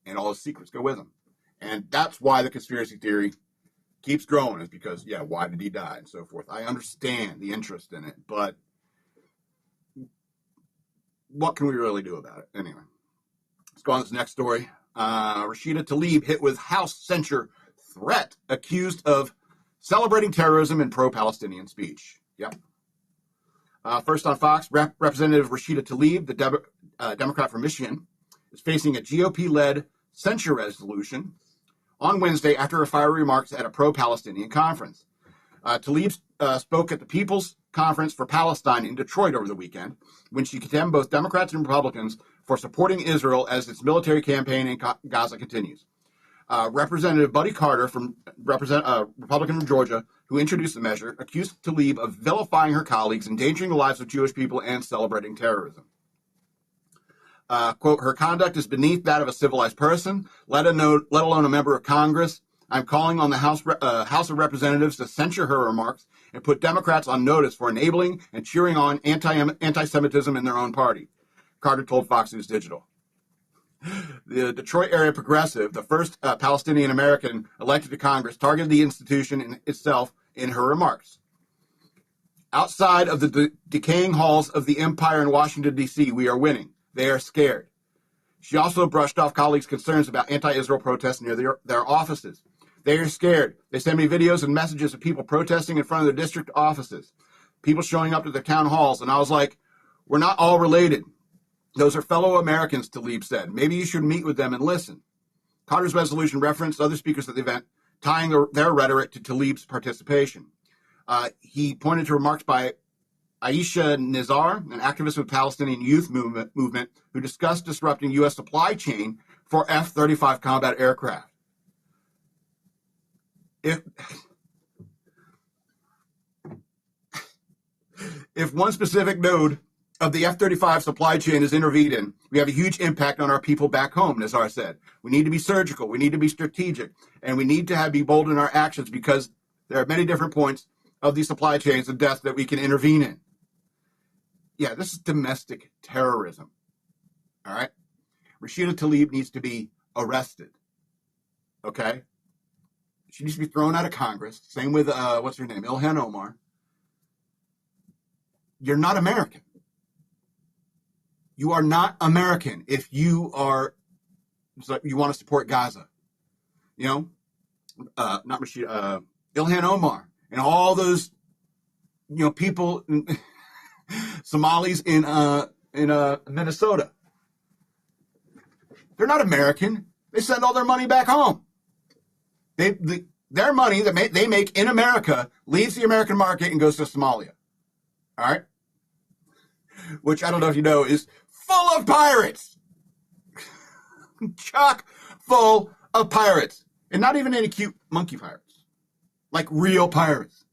Speaker 1: and all his secrets go with him. And that's why the conspiracy theory keeps growing, is because, why did he die and so forth. I understand the interest in it, but what can we really do about it? Anyway, let's go on to this next story. Rashida Tlaib hit with House censure threat, accused of celebrating terrorism and pro-Palestinian speech. Yep. First on Fox, Representative Rashida Tlaib, the Democrat from Michigan, is facing a GOP-led censure resolution on Wednesday after her fiery remarks at a pro-Palestinian conference. Tlaib spoke at the People's Conference for Palestine in Detroit over the weekend, when she condemned both Democrats and Republicans for supporting Israel as its military campaign in Gaza continues. Representative Buddy Carter, Republican from Georgia, who introduced the measure, accused Tlaib of vilifying her colleagues, endangering the lives of Jewish people, and celebrating terrorism. Quote, her conduct is beneath that of a civilized person, let alone a member of Congress. I'm calling on the House of Representatives to censure her remarks and put Democrats on notice for enabling and cheering on anti-Semitism in their own party, Carter told Fox News Digital. The Detroit area progressive, the first Palestinian American elected to Congress, targeted the institution itself in her remarks. Outside of the decaying halls of the empire in Washington, D.C., we are winning. They are scared. She also brushed off colleagues' concerns about anti-Israel protests near their offices. They are scared. They send me videos and messages of people protesting in front of their district offices, people showing up to their town halls. And I was like, we're not all related. Those are fellow Americans, Tlaib said. Maybe you should meet with them and listen. Carter's resolution referenced other speakers at the event, tying their rhetoric to Tlaib's participation. He pointed to remarks by Aisha Nizar, an activist with Palestinian Youth Movement, who discussed disrupting U.S. supply chain for F-35 combat aircraft. If one specific node of the F-35 supply chain is intervened in, we have a huge impact on our people back home, Nizar said. We need to be surgical, we need to be strategic, and we need to be bold in our actions because there are many different points of these supply chains of death that we can intervene in. Yeah, this is domestic terrorism. All right? Rashida Tlaib needs to be arrested. Okay? She needs to be thrown out of Congress. Same with, what's her name? Ilhan Omar. You're not American. You are not American if you want to support Gaza. Not Rashida, Ilhan Omar and all those, people, Somalis in Minnesota. They're not American. They send all their money back home. Their money that they make in America leaves the American market and goes to Somalia. All right? Which I don't know if you know is full of pirates. Chock full of pirates. And not even any cute monkey pirates. Like real pirates.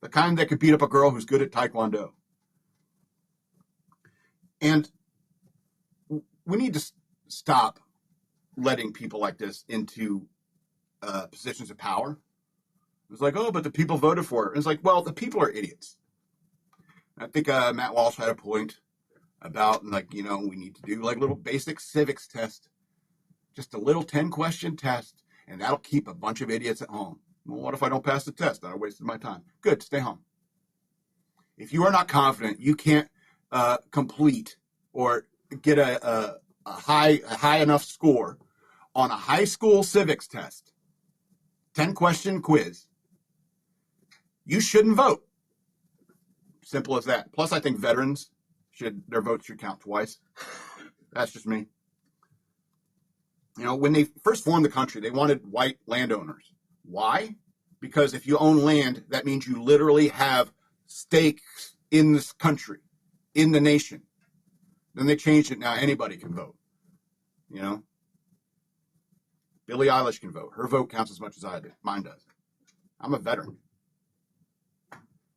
Speaker 1: The kind that could beat up a girl who's good at Taekwondo. And we need to stop letting people like this into positions of power. It's like, oh, but the people voted for it. It's like, well, the people are idiots. I think Matt Walsh had a point about, like, we need to do like little basic civics test, just a little 10-question test, and that'll keep a bunch of idiots at home. Well, what if I don't pass the test? I wasted my time. Good, stay home. If you are not confident, you can't complete or get a high enough score on a high school civics test, 10-question quiz, you shouldn't vote. Simple as that. Plus, I think veterans their votes should count twice. That's just me. When they first formed the country, they wanted white landowners. Why? Because if you own land, that means you literally have stakes in this country, in the nation. Then they changed it. Now anybody can vote. Billie Eilish can vote. Her vote counts as much as mine does. I'm a veteran.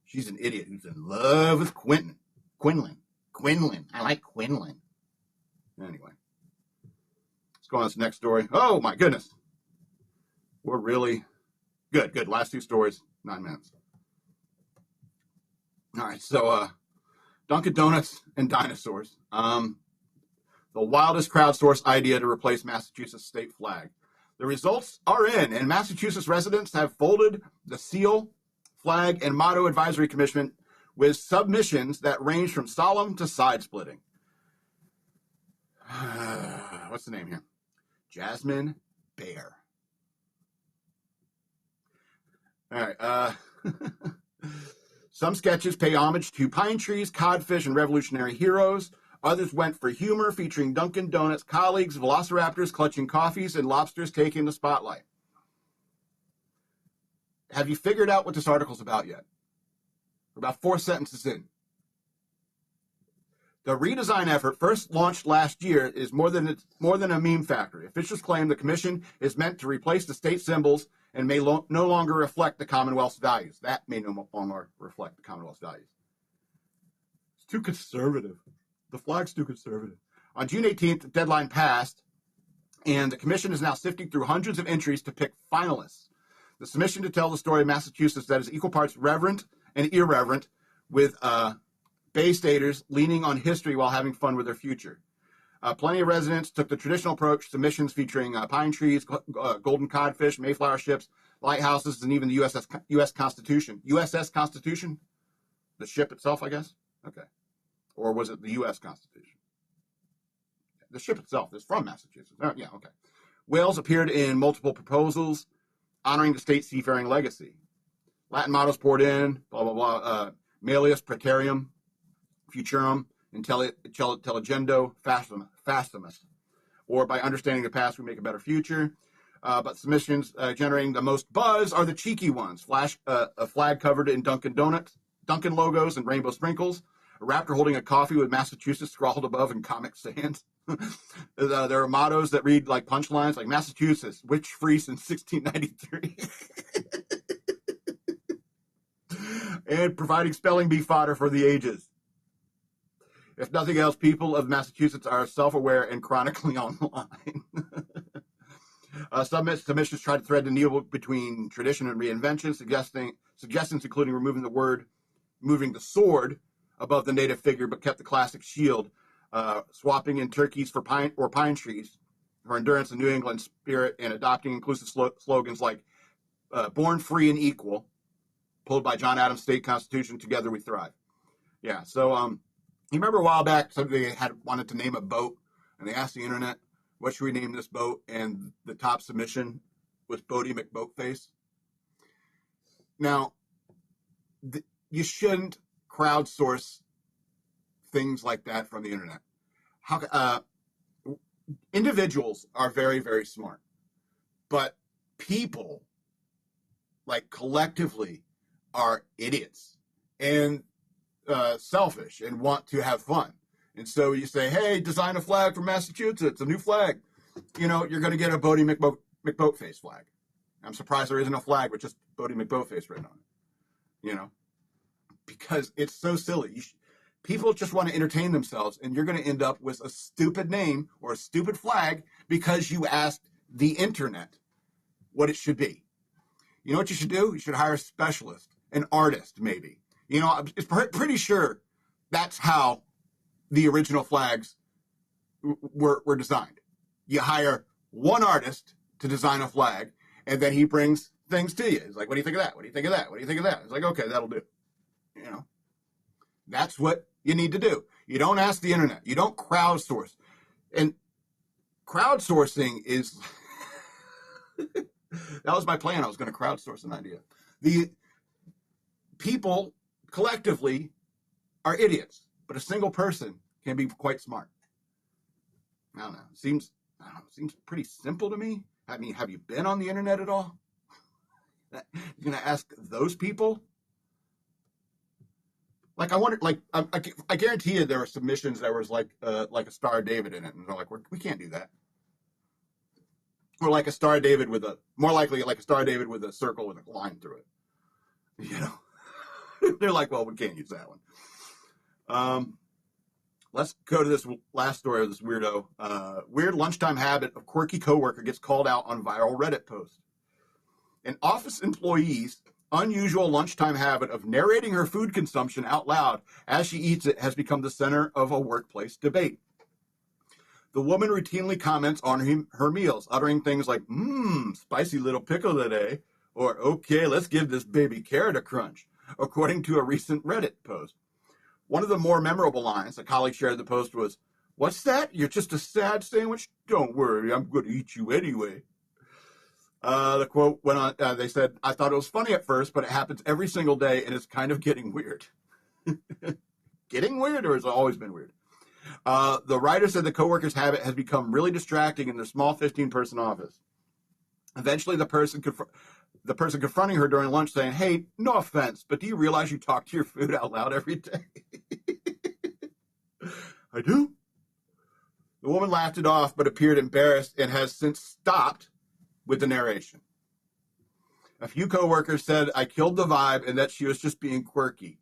Speaker 1: She's an idiot who's in love with Quinlan. I like Quinlan. Anyway. Let's go on to this next story. Oh, my goodness. We're really good. Last 2 stories, 9 minutes. All right, so Dunkin' Donuts and dinosaurs. The wildest crowdsourced idea to replace Massachusetts state flag. The results are in, and Massachusetts residents have folded the seal, flag, and motto advisory commission with submissions that range from solemn to side-splitting. What's the name here? Jasmine Bear. All right. Some sketches pay homage to pine trees, codfish, and revolutionary heroes. Others went for humor, featuring Dunkin' Donuts colleagues, velociraptors clutching coffees, and lobsters taking the spotlight. Have you figured out what this article's about yet? We're about 4 sentences in. The redesign effort, first launched last year, is more than a meme factory. Officials claim the commission is meant to replace the state symbols and may no longer reflect the Commonwealth's values. That may no longer reflect the Commonwealth's values. It's too conservative. The flag's too conservative. On June 18th, the deadline passed, and the commission is now sifting through hundreds of entries to pick finalists. The submission to tell the story of Massachusetts that is equal parts reverent and irreverent, with Bay Staters leaning on history while having fun with their future. Plenty of residents took the traditional approach, submissions featuring pine trees, golden codfish, Mayflower ships, lighthouses, and even the U.S. Constitution. USS Constitution? The ship itself, I guess? Okay. Or was it the U.S. Constitution? The ship itself is from Massachusetts. Oh, yeah, okay. Whales appeared in multiple proposals honoring the state's seafaring legacy. Latin mottos poured in, blah, blah, blah. Malleus Praetorium, Futurum, Intelligendo, Fastimus. Or by understanding the past, we make a better future. But submissions generating the most buzz are the cheeky ones. A flag covered in Dunkin' logos and rainbow sprinkles. A raptor holding a coffee with Massachusetts scrawled above in Comic Sans. There are mottos that read like punchlines, like Massachusetts, witch free since 1693. And providing spelling bee fodder for the ages. If nothing else, people of Massachusetts are self-aware and chronically online. Submissions try to thread the needle between tradition and reinvention, suggestions including removing the sword above the native figure, but kept the classic shield, swapping in turkeys for pine trees for endurance in New England spirit, and adopting inclusive slogans like "Born Free and Equal," pulled by John Adams' state constitution. Together we thrive. Yeah. So you remember a while back somebody wanted to name a boat, and they asked the internet, "What should we name this boat?" And the top submission was Bodie McBoatface. Now, you shouldn't crowdsource things like that from the internet. Individuals are very, very smart, but people, like collectively, are idiots and selfish and want to have fun. And so you say, "Hey, design a flag for Massachusetts, a new flag." You're going to get a Bodie McBoatface flag. I'm surprised there isn't a flag with just Bodie McBoatface written on it. Because it's so silly. People just want to entertain themselves, and you're going to end up with a stupid name or a stupid flag because you asked the internet what it should be. You know what you should do? You should hire a specialist, an artist maybe. You know, I'm pretty sure that's how the original flags were designed. You hire one artist to design a flag, and then he brings things to you. He's like, what do you think of that? What do you think of that? What do you think of that? It's like, okay, that'll do. You know, that's what you need to do. You don't ask the internet. You don't crowdsource. And crowdsourcing is, that was my plan. I was going to crowdsource an idea. The people collectively are idiots, but a single person can be quite smart. I don't know. Seems pretty simple to me. I mean, have you been on the internet at all? You're going to ask those people? Like, I wonder, like, I guarantee you there were submissions that was like a Star of David in it. And they're like, we can't do that. Or like a Star of David more likely like a Star of David with a circle with a line through it. You know? They're like, well, we can't use that one. Let's go to this last story of this weirdo. Weird lunchtime habit of quirky coworker gets called out on viral Reddit post. An office employee's unusual lunchtime habit of narrating her food consumption out loud as she eats it has become the center of a workplace debate. The woman routinely comments on her meals, uttering things like, spicy little pickle today, or okay, let's give this baby carrot a crunch, according to a recent Reddit post. One of the more memorable lines a colleague shared in the post was, what's that? You're just a sad sandwich? Don't worry, I'm going to eat you anyway. The quote went on, they said, I thought it was funny at first, but it happens every single day, and it's kind of getting weird. Getting weird, or has it always been weird? The writer said the coworker's habit has become really distracting in their small 15-person office. Eventually, the person confronting her during lunch saying, hey, no offense, but do you realize you talk to your food out loud every day? I do. The woman laughed it off, but appeared embarrassed and has since stopped with the narration. A few coworkers said I killed the vibe and that she was just being quirky.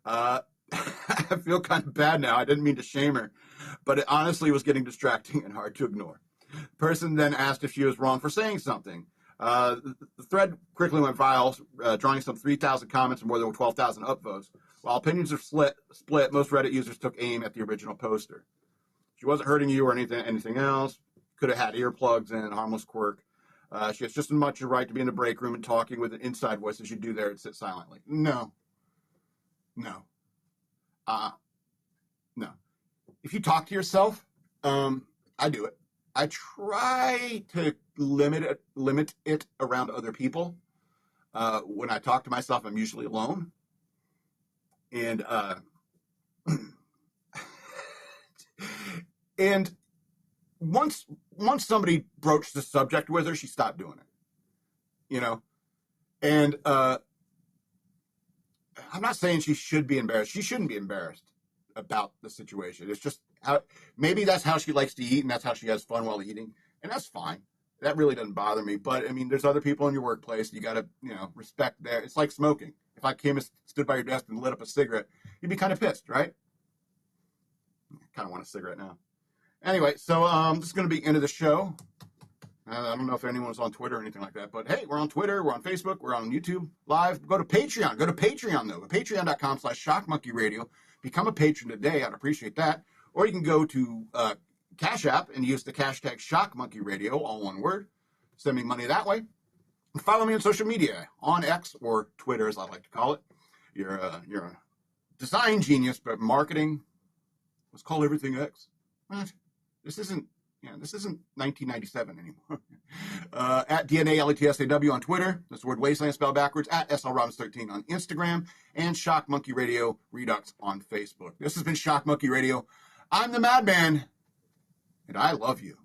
Speaker 1: I feel kind of bad now. I didn't mean to shame her, but it honestly was getting distracting and hard to ignore. The person then asked if she was wrong for saying something. The thread quickly went viral, drawing some 3,000 comments and more than 12,000 upvotes. While opinions are split, most Reddit users took aim at the original poster. She wasn't hurting you or anything else. Could have had earplugs in, harmless quirk. She has just as much a right to be in the break room and talking with an inside voice as you do there and sit silently. No. No. If you talk to yourself, I do it. I try to limit it around other people. When I talk to myself, I'm usually alone. And and once somebody broached the subject with her, she stopped doing it. You know? And I'm not saying she should be embarrassed. She shouldn't be embarrassed about the situation. It's just maybe that's how she likes to eat and that's how she has fun while eating. And that's fine. That really doesn't bother me. But I mean, there's other people in your workplace. You got to, respect their, it's like smoking. If I came and stood by your desk and lit up a cigarette, you'd be kind of pissed, right? I kind of want a cigarette now. Anyway, so this is going to be the end of the show. I don't know if anyone's on Twitter or anything like that, but hey, we're on Twitter, we're on Facebook, we're on YouTube Live. Go to Patreon. Go to Patreon, though. Patreon.com/shockmonkeyradio. Become a patron today. I'd appreciate that. Or you can go to Cash App and use the hashtag shockmonkeyradio, all one word. Send me money that way. And follow me on social media, on X or Twitter, as I like to call it. You're a design genius, but marketing, let's call everything X. What? This isn't 1997 anymore. At DNALETSAW on Twitter. That's the word wasteland spelled backwards. At SLRobins13 on Instagram. And Shock Monkey Radio Redux on Facebook. This has been Shock Monkey Radio. I'm the Madman, and I love you.